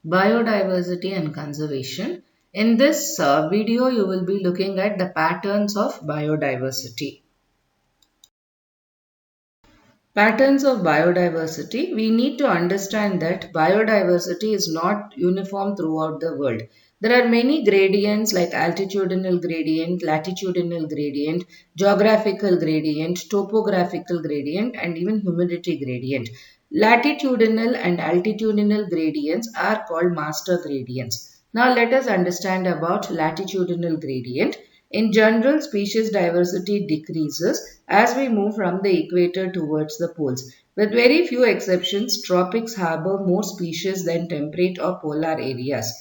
Biodiversity and conservation. In this video, you will be looking at the patterns of biodiversity. Patterns of biodiversity. We need to understand that biodiversity is not uniform throughout the world. There are many gradients like altitudinal gradient, latitudinal gradient, geographical gradient, topographical gradient, and even humidity gradient. Latitudinal and altitudinal gradients are called master gradients. Now let us understand about latitudinal gradient. In general, species diversity decreases as we move from the equator towards the poles. With very few exceptions, tropics harbor more species than temperate or polar areas.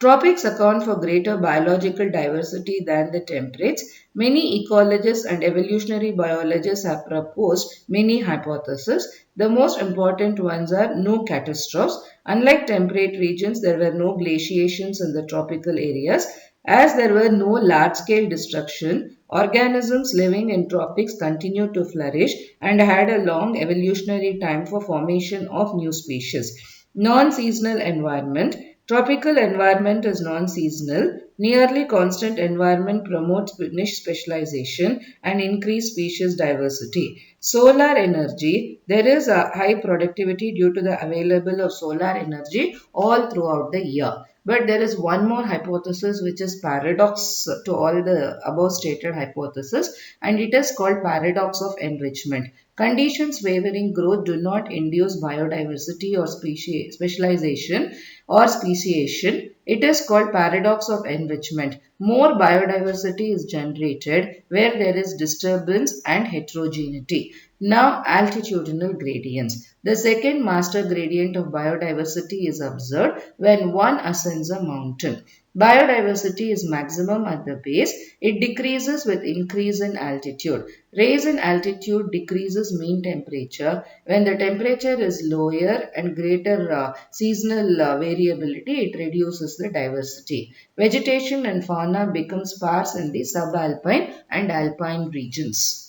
Tropics account for greater biological diversity than the temperates. Many ecologists and evolutionary biologists have proposed many hypotheses. The most important ones are no catastrophes. Unlike temperate regions, there were no glaciations in the tropical areas. As there were no large-scale destruction, organisms living in tropics continued to flourish and had a long evolutionary time for formation of new species. Non-seasonal environment. Tropical environment is non-seasonal. Nearly constant environment promotes niche specialization and increased species diversity. Solar energy. There is a high productivity due to the available of solar energy all throughout the year. But there is one more hypothesis which is paradox to all the above stated hypothesis, and it is called paradox of enrichment. Conditions favoring growth do not induce biodiversity or specialization or speciation. It is called paradox of enrichment. More biodiversity is generated where there is disturbance and heterogeneity. Now, altitudinal gradients. The second master gradient of biodiversity is observed when one ascends a mountain. Biodiversity is maximum at the base. It decreases with increase in altitude. Rise in altitude decreases mean temperature. When the temperature is lower and greater seasonal variability, it reduces the diversity. Vegetation and fauna become sparse in the subalpine and alpine regions.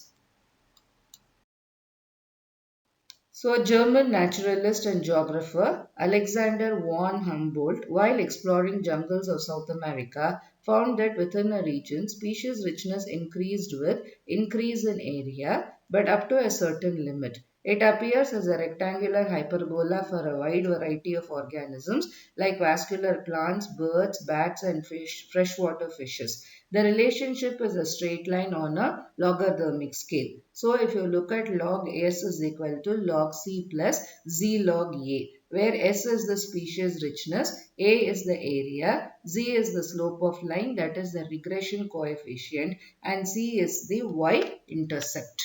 So, German naturalist and geographer Alexander von Humboldt, while exploring jungles of South America, found that within a region, species richness increased with increase in area, but up to a certain limit. It appears as a rectangular hyperbola for a wide variety of organisms like vascular plants, birds, bats, and freshwater fishes. The relationship is a straight line on a logarithmic scale. So if you look at log S is equal to log C plus Z log A, where S is the species richness, A is the area, Z is the slope of line, that is the regression coefficient, and C is the y-intercept.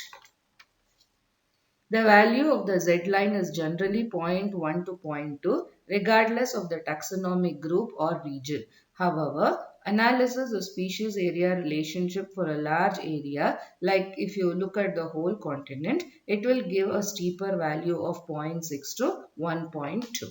The value of the Z line is generally zero point 0.1 to zero point 0.2 regardless of the taxonomic group or region. However, analysis of species area relationship for a large area, like if you look at the whole continent, it will give a steeper value of zero point 0.6 to 1.2.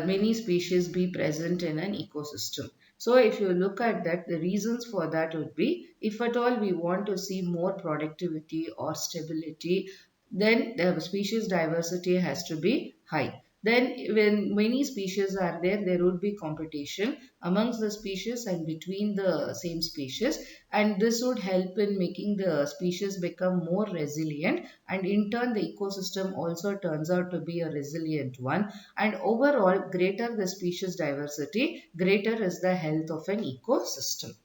Many species be present in an ecosystem. So if you look at that, the reasons for that would be if at all we want to see more productivity or stability, then the species diversity has to be high. Then when many species are there, there would be competition amongst the species and between the same species, and this would help in making the species become more resilient, and in turn the ecosystem also turns out to be a resilient one, and overall greater the species diversity, greater is the health of an ecosystem.